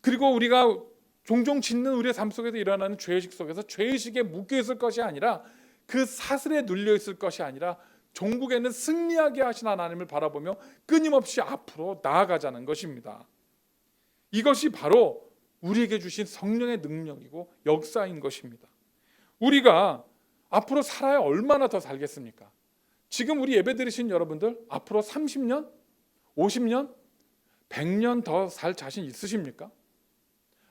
C: 그리고 우리가 종종 짓는 우리의 삶 속에서 일어나는 죄의식 속에서 죄의식에 묶여 있을 것이 아니라 그 사슬에 눌려 있을 것이 아니라 종국에는 승리하게 하신 하나님을 바라보며 끊임없이 앞으로 나아가자는 것입니다. 이것이 바로 우리에게 주신 성령의 능력이고 역사인 것입니다. 우리가 앞으로 살아야 얼마나 더 살겠습니까? 지금 우리 예배 드리신 여러분들 앞으로 30년, 50년, 100년 더 살 자신 있으십니까?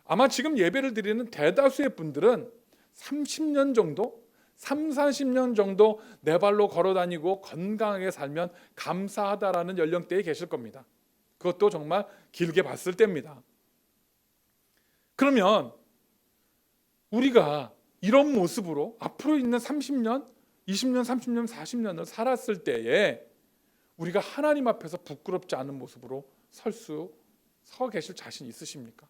C: 아마 지금 예배를 드리는 대다수의 분들은 30년 정도, 30-40년 정도 내 발로 걸어다니고 건강하게 살면 감사하다라는 연령대에 계실 겁니다. 그것도 정말 길게 봤을 때입니다. 그러면 우리가 이런 모습으로 앞으로 있는 30년, 20년, 30년, 40년을 살았을 때에 우리가 하나님 앞에서 부끄럽지 않은 모습으로 서 계실 자신 있으십니까?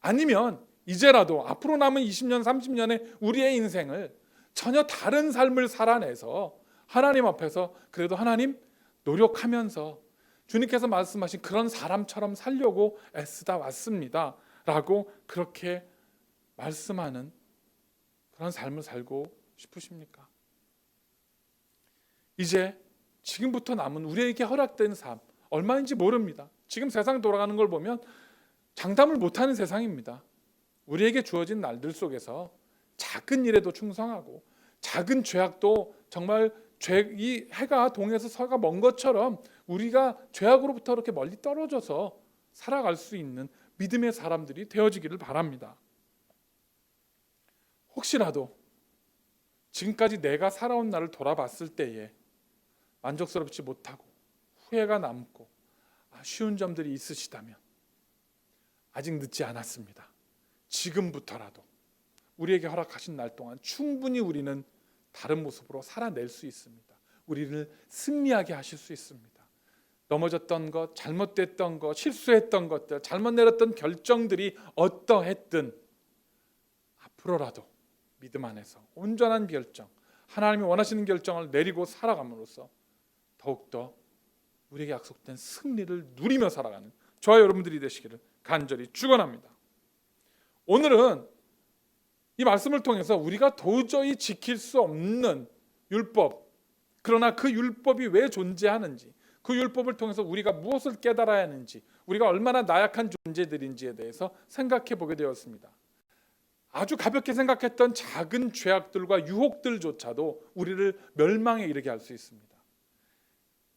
C: 아니면 이제라도 앞으로 남은 20년, 30년의 우리의 인생을 전혀 다른 삶을 살아내서 하나님 앞에서 그래도 하나님 노력하면서 주님께서 말씀하신 그런 사람처럼 살려고 애쓰다 왔습니다 라고 그렇게 말씀하는 그런 삶을 살고 싶으십니까? 이제 지금부터 남은 우리에게 허락된 삶 얼마인지 모릅니다. 지금 세상 돌아가는 걸 보면 장담을 못하는 세상입니다. 우리에게 주어진 날들 속에서 작은 일에도 충성하고 작은 죄악도 정말 이 해가 동에서 서가 먼 것처럼 우리가 죄악으로부터 이렇게 멀리 떨어져서 살아갈 수 있는 믿음의 사람들이 되어지기를 바랍니다. 혹시라도 지금까지 내가 살아온 날을 돌아봤을 때에 만족스럽지 못하고 후회가 남고 아쉬운 점들이 있으시다면 아직 늦지 않았습니다. 지금부터라도 우리에게 허락하신 날 동안 충분히 우리는 다른 모습으로 살아낼 수 있습니다. 우리를 승리하게 하실 수 있습니다. 넘어졌던 것, 잘못됐던 것, 실수했던 것들, 잘못 내렸던 결정들이 어떠했든 앞으로라도 믿음 안에서 온전한 결정, 하나님이 원하시는 결정을 내리고 살아감으로써 더욱더 우리에게 약속된 승리를 누리며 살아가는 저와 여러분들이 되시기를 간절히 축원합니다. 오늘은 이 말씀을 통해서 우리가 도저히 지킬 수 없는 율법, 그러나 그 율법이 왜 존재하는지, 그 율법을 통해서 우리가 무엇을 깨달아야 하는지, 우리가 얼마나 나약한 존재들인지에 대해서 생각해 보게 되었습니다. 아주 가볍게 생각했던 작은 죄악들과 유혹들조차도 우리를 멸망에 이르게 할 수 있습니다.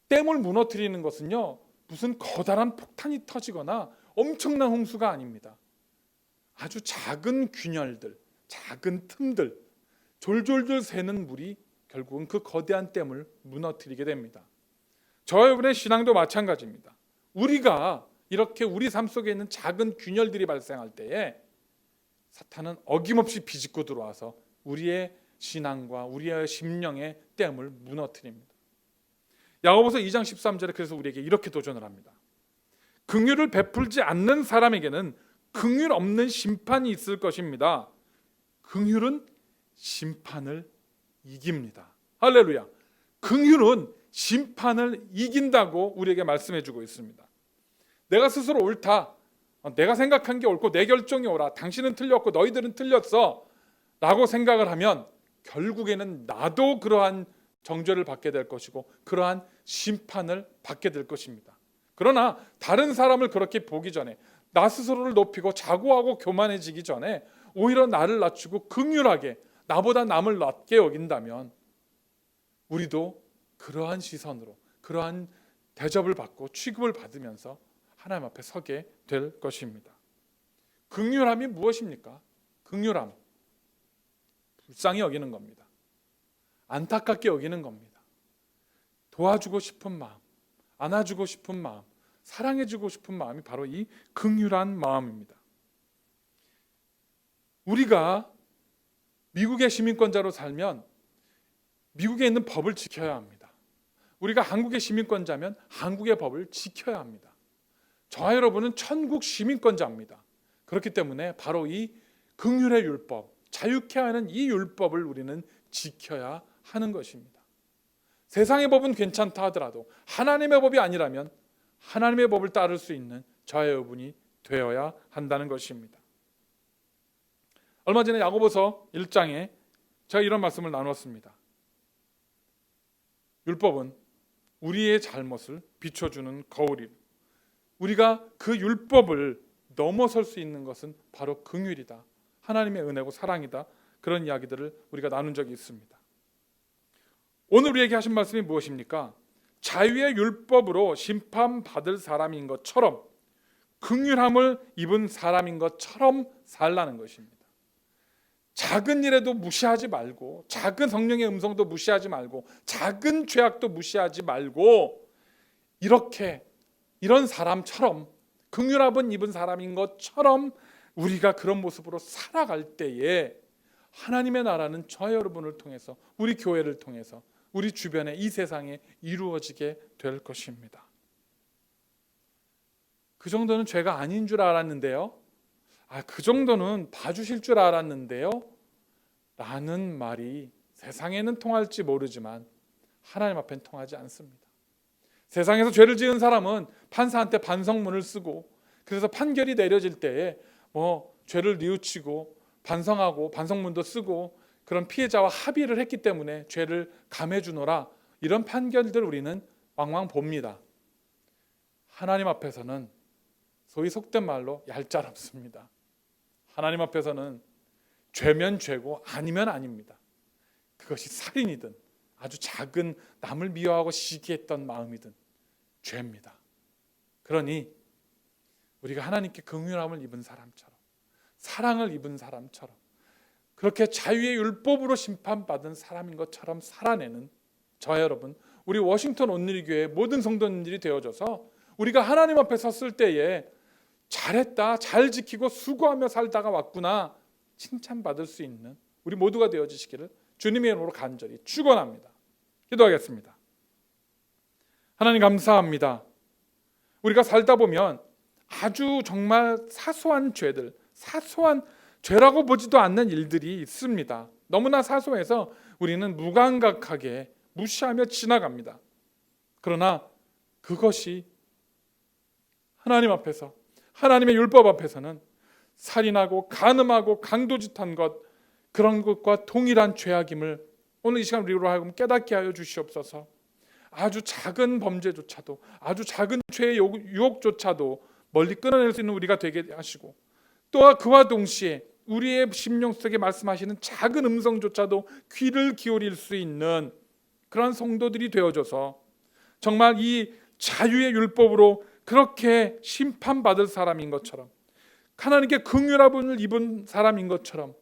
C: 댐을 무너뜨리는 것은요, 무슨 커다란 폭탄이 터지거나 엄청난 홍수가 아닙니다. 아주 작은 균열들, 작은 틈들, 졸졸졸 새는 물이 결국은 그 거대한 댐을 무너뜨리게 됩니다. 저와 여러분의 신앙도 마찬가지입니다. 우리가 이렇게 우리 삶 속에 있는 작은 균열들이 발생할 때에 사탄은 어김없이 비집고 들어와서 우리의 신앙과 우리의 심령의 댐을 무너뜨립니다. 야고보서 2장 13절에 그래서 우리에게 이렇게 도전을 합니다. 긍휼을 베풀지 않는 사람에게는 긍휼 없는 심판이 있을 것입니다. 긍휼은 심판을 이깁니다. 할렐루야. 긍휼은 심판을 이긴다고 우리에게 말씀해 주고 있습니다. 내가 스스로 옳다, 내가 생각한 게 옳고 내 결정이 옳아, 당신은 틀렸고 너희들은 틀렸어 라고 생각을 하면 결국에는 나도 그러한 정죄를 받게 될 것이고 그러한 심판을 받게 될 것입니다. 그러나 다른 사람을 그렇게 보기 전에, 나 스스로를 높이고 자고하고 교만해지기 전에 오히려 나를 낮추고 긍휼하게 나보다 남을 낮게 여긴다면 우리도 그러한 시선으로, 그러한 대접을 받고 취급을 받으면서 하나님 앞에 서게 될 것입니다. 긍휼함이 무엇입니까? 긍휼함, 불쌍히 여기는 겁니다. 안타깝게 여기는 겁니다. 도와주고 싶은 마음, 안아주고 싶은 마음, 사랑해주고 싶은 마음이 바로 이 긍휼한 마음입니다. 우리가 미국의 시민권자로 살면 미국에 있는 법을 지켜야 합니다. 우리가 한국의 시민권자면 한국의 법을 지켜야 합니다. 저와 여러분은 천국 시민권자입니다. 그렇기 때문에 바로 이 긍휼의 율법, 자유케 하는 이 율법을 우리는 지켜야 하는 것입니다. 세상의 법은 괜찮다 하더라도 하나님의 법이 아니라면 하나님의 법을 따를 수 있는 저와 여러분이 되어야 한다는 것입니다. 얼마 전에 야고보서 1장에 제가 이런 말씀을 나눴습니다. 율법은 우리의 잘못을 비춰주는 거울이고 우리가 그 율법을 넘어설 수 있는 것은 바로 긍휼이다, 하나님의 은혜고 사랑이다, 그런 이야기들을 우리가 나눈 적이 있습니다. 오늘 우리에게 하신 말씀이 무엇입니까? 자유의 율법으로 심판받을 사람인 것처럼 긍휼함을 입은 사람인 것처럼 살라는 것입니다. 작은 일에도 무시하지 말고, 작은 성령의 음성도 무시하지 말고, 작은 죄악도 무시하지 말고, 이런 사람처럼, 긍휼함을 입은 사람인 것처럼 우리가 그런 모습으로 살아갈 때에 하나님의 나라는 저와 여러분을 통해서, 우리 교회를 통해서, 우리 주변에, 이 세상에 이루어지게 될 것입니다. 그 정도는 죄가 아닌 줄 알았는데요, 그 정도는 봐주실 줄 알았는데요 라는 말이 세상에는 통할지 모르지만 하나님 앞엔 통하지 않습니다. 세상에서 죄를 지은 사람은 판사한테 반성문을 쓰고, 그래서 판결이 내려질 때에 죄를 뉘우치고 반성하고 반성문도 쓰고 그런 피해자와 합의를 했기 때문에 죄를 감해주노라, 이런 판결들 우리는 왕왕 봅니다. 하나님 앞에서는 소위 속된 말로 얄짤없습니다. 하나님 앞에서는 죄면 죄고 아니면 아닙니다. 그것이 살인이든 아주 작은 남을 미워하고 시기했던 마음이든 죄입니다. 그러니 우리가 하나님께 긍휼함을 입은 사람처럼, 사랑을 입은 사람처럼, 그렇게 자유의 율법으로 심판받은 사람인 것처럼 살아내는 저와 여러분, 우리 워싱턴 온누리교회 모든 성도님들이 되어져서 우리가 하나님 앞에 섰을 때에 잘했다, 잘 지키고 수고하며 살다가 왔구나 칭찬받을 수 있는 우리 모두가 되어지시기를 주님의 이름으로 간절히 축원합니다. 기도하겠습니다. 하나님 감사합니다. 우리가 살다 보면 아주 정말 사소한 죄들, 사소한 죄라고 보지도 않는 일들이 있습니다. 너무나 사소해서 우리는 무감각하게 무시하며 지나갑니다. 그러나 그것이 하나님 앞에서, 하나님의 율법 앞에서는 살인하고 간음하고 강도짓한 것, 그런 것과 동일한 죄악임을 오늘 이 시간 우리로 하여금 깨닫게 하여 주시옵소서. 아주 작은 범죄조차도, 아주 작은 죄의 유혹조차도 멀리 끊어낼 수 있는 우리가 되게 하시고, 또 그와 동시에 우리의 심령 속에 말씀하시는 작은 음성조차도 귀를 기울일 수 있는 그런 성도들이 되어져서 정말 이 자유의 율법으로 그렇게 심판받을 사람인 것처럼, 하나님께 긍휼함을 입은 사람인 것처럼,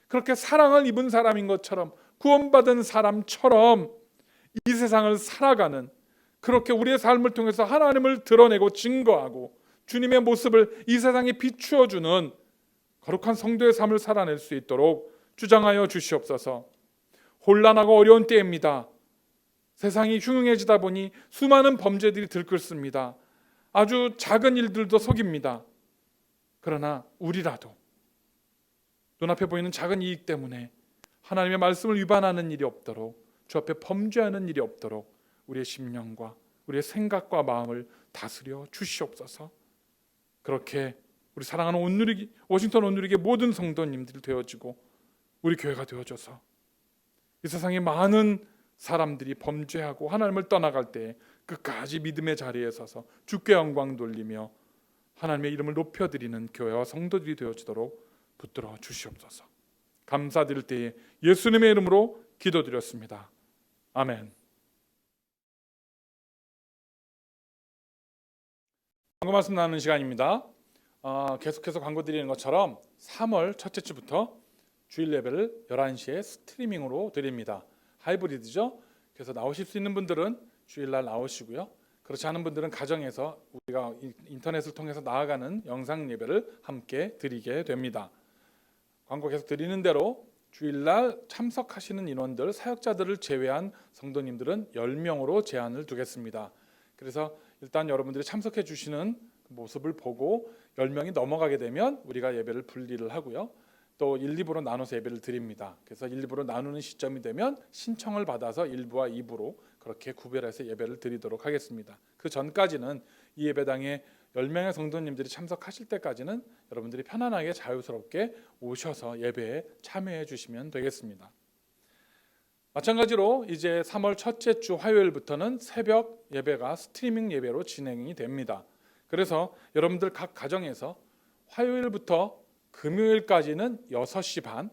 C: 그렇게 사랑을 입은 사람인 것처럼, 구원받은 사람처럼 이 세상을 살아가는, 그렇게 우리의 삶을 통해서 하나님을 드러내고 증거하고 주님의 모습을 이 세상에 비추어주는 거룩한 성도의 삶을 살아낼 수 있도록 주장하여 주시옵소서. 혼란하고 어려운 때입니다. 세상이 흉흉해지다 보니 수많은 범죄들이 들끓습니다. 아주 작은 일들도 속입니다. 그러나 우리라도 눈앞에 보이는 작은 이익 때문에 하나님의 말씀을 위반하는 일이 없도록, 주 앞에 범죄하는 일이 없도록 우리의 심령과 우리의 생각과 마음을 다스려 주시옵소서. 그렇게 우리 사랑하는 워싱턴 온누리교회 모든 성도님들이 되어지고 우리 교회가 되어져서 이 세상에 많은 사람들이 범죄하고 하나님을 떠나갈 때 끝까지 믿음의 자리에 서서 주께 영광 돌리며 하나님의 이름을 높여드리는 교회와 성도들이 되어지도록 붙들어 주시옵소서. 감사드릴 때에 예수님의 이름으로 기도드렸습니다. 아멘. 광고 말씀 나누는 시간입니다. 계속해서 광고 드리는 것처럼 3월 첫째 주부터 주일 예배를 11시에 스트리밍으로 드립니다. 하이브리드죠. 그래서 나오실 수 있는 분들은 주일날 나오시고요. 그렇지 않은 분들은 가정에서 우리가 인터넷을 통해서 나아가는 영상 예배를 함께 드리게 됩니다. 광고 계속 드리는 대로 주일날 참석하시는 인원들, 사역자들을 제외한 성도님들은 10명으로 제한을 두겠습니다. 그래서 일단 여러분들이 참석해 주시는 모습을 보고 10명이 넘어가게 되면 우리가 예배를 분리를 하고요. 또 1, 2부로 나눠서 예배를 드립니다. 그래서 1, 2부로 나누는 시점이 되면 신청을 받아서 1부와 2부로 그렇게 구별해서 예배를 드리도록 하겠습니다. 그 전까지는 이 예배당에 10명의 성도님들이 참석하실 때까지는 여러분들이 편안하게 자유스럽게 오셔서 예배에 참여해 주시면 되겠습니다. 마찬가지로 이제 3월 첫째 주 화요일부터는 새벽 예배가 스트리밍 예배로 진행이 됩니다. 그래서 여러분들 각 가정에서 화요일부터 금요일까지는 6시 반,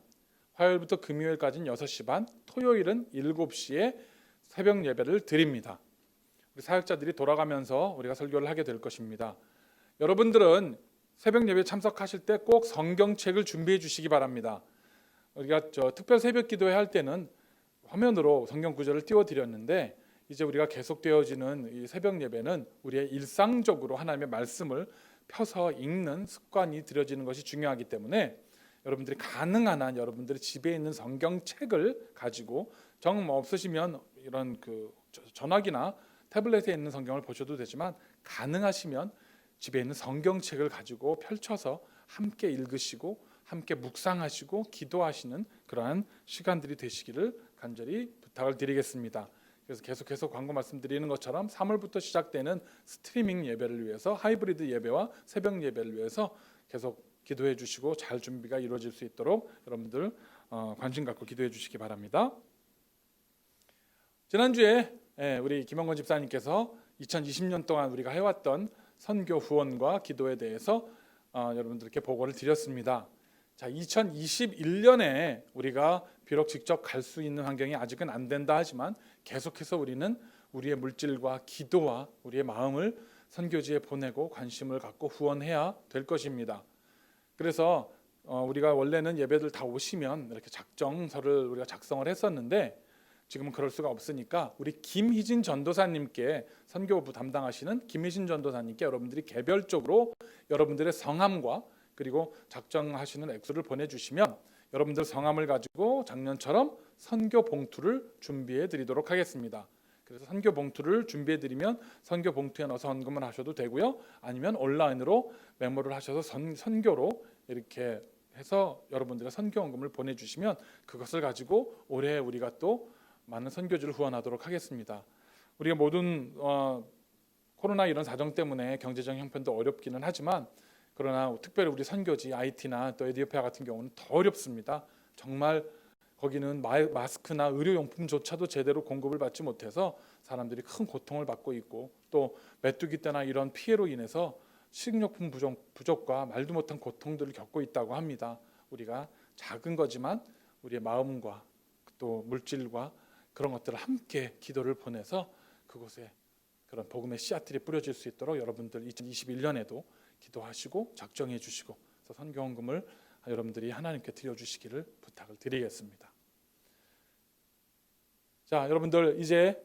C: 화요일부터 금요일까지는 6시 반, 토요일은 7시에 새벽 예배를 드립니다. 우리 사역자들이 돌아가면서 우리가 설교를 하게 될 것입니다. 여러분들은 새벽 예배에 참석하실 때 꼭 성경책을 준비해 주시기 바랍니다. 우리가 특별 새벽 기도회 할 때는 화면으로 성경 구절을 띄워드렸는데, 이제 우리가 계속되어지는 이 새벽 예배는 우리의 일상적으로 하나님의 말씀을 펴서 읽는 습관이 들여지는 것이 중요하기 때문에 여러분들이 가능한 한 여러분들이 집에 있는 성경책을 가지고, 정 없으시면 이런 전화기나 태블릿에 있는 성경을 보셔도 되지만, 가능하시면 집에 있는 성경책을 가지고 펼쳐서 함께 읽으시고 함께 묵상하시고 기도하시는 그러한 시간들이 되시기를 간절히 부탁을 드리겠습니다. 그래서 계속해서 광고 말씀드리는 것처럼 3월부터 시작되는 스트리밍 예배를 위해서, 하이브리드 예배와 새벽 예배를 위해서 계속 기도해 주시고 잘 준비가 이루어질 수 있도록 여러분들 관심 갖고 기도해 주시기 바랍니다. 지난주에 우리 김영건 집사님께서 2020년 동안 우리가 해왔던 선교 후원과 기도에 대해서 여러분들께 보고를 드렸습니다. 자, 2021년에 우리가 비록 직접 갈 수 있는 환경이 아직은 안 된다 하지만 계속해서 우리는 우리의 물질과 기도와 우리의 마음을 선교지에 보내고 관심을 갖고 후원해야 될 것입니다. 그래서 우리가 원래는 예배들 다 오시면 이렇게 작정서를 우리가 작성을 했었는데, 지금은 그럴 수가 없으니까 우리 김희진 전도사님께, 선교부 담당하시는 김희진 전도사님께 여러분들이 개별적으로 여러분들의 성함과 그리고 작정하시는 액수를 보내주시면 여러분들 성함을 가지고 작년처럼 선교 봉투를 준비해 드리도록 하겠습니다. 그래서 선교 봉투를 준비해 드리면 선교 봉투에 넣어서 헌금을 하셔도 되고요, 아니면 온라인으로 메모를 하셔서 선교로 이렇게 해서 여러분들의 선교헌금을 보내주시면 그것을 가지고 올해 우리가 또 많은 선교지를 후원하도록 하겠습니다. 우리가 모든 코로나 이런 사정 때문에 경제적 형편도 어렵기는 하지만 그러나 특별히 우리 선교지 IT나 또 에디오피아 같은 경우는 더 어렵습니다. 정말 거기는 마스크나 의료용품조차도 제대로 공급을 받지 못해서 사람들이 큰 고통을 받고 있고 또 메뚜기 떼나 이런 피해로 인해서 식료품 부족과 말도 못한 고통들을 겪고 있다고 합니다. 우리가 작은 거지만 우리의 마음과 또 물질과 그런 것들을 함께 기도를 보내서 그곳에 그런 복음의 씨앗들이 뿌려질 수 있도록 여러분들 2021년에도 기도하시고 작정해 주시고 선교헌금을 여러분들이 하나님께 드려주시기를 부탁을 드리겠습니다. 자, 여러분들 이제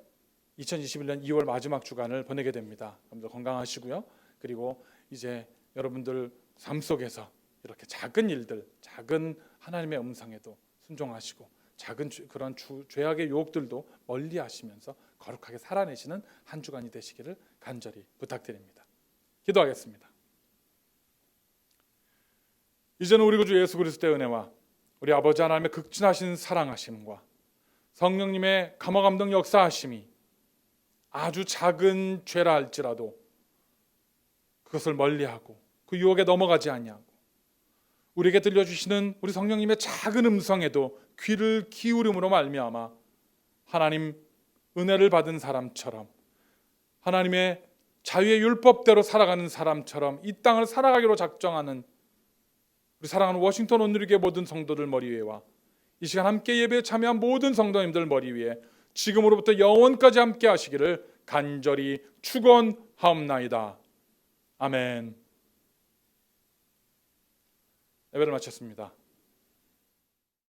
C: 2021년 2월 마지막 주간을 보내게 됩니다. 여러분들 건강하시고요. 그리고 이제 여러분들 삶 속에서 이렇게 작은 일들, 작은 하나님의 음성에도 순종하시고 작은 그런 죄악의 유혹들도 멀리하시면서 거룩하게 살아내시는 한 주간이 되시기를 간절히 부탁드립니다. 기도하겠습니다. 이제는 우리 구주 예수 그리스도의 은혜와 우리 아버지 하나님의 극진하신 사랑하심과 성령님의 감화감동 역사하심이 아주 작은 죄라 할지라도 그것을 멀리하고 그 유혹에 넘어가지 아니하고 우리에게 들려주시는 우리 성령님의 작은 음성에도 귀를 기울임으로 말미암아 하나님 은혜를 받은 사람처럼 하나님의 자유의 율법대로 살아가는 사람처럼 이 땅을 살아가기로 작정하는 우리 사랑하는 워싱턴 온누리교회 모든 성도들 머리 위에와 이 시간 함께 예배에 참여한 모든 성도님들 머리 위에 지금으로부터 영원까지 함께 하시기를 간절히 축원하옵나이다. 아멘. 예배를 마쳤습니다.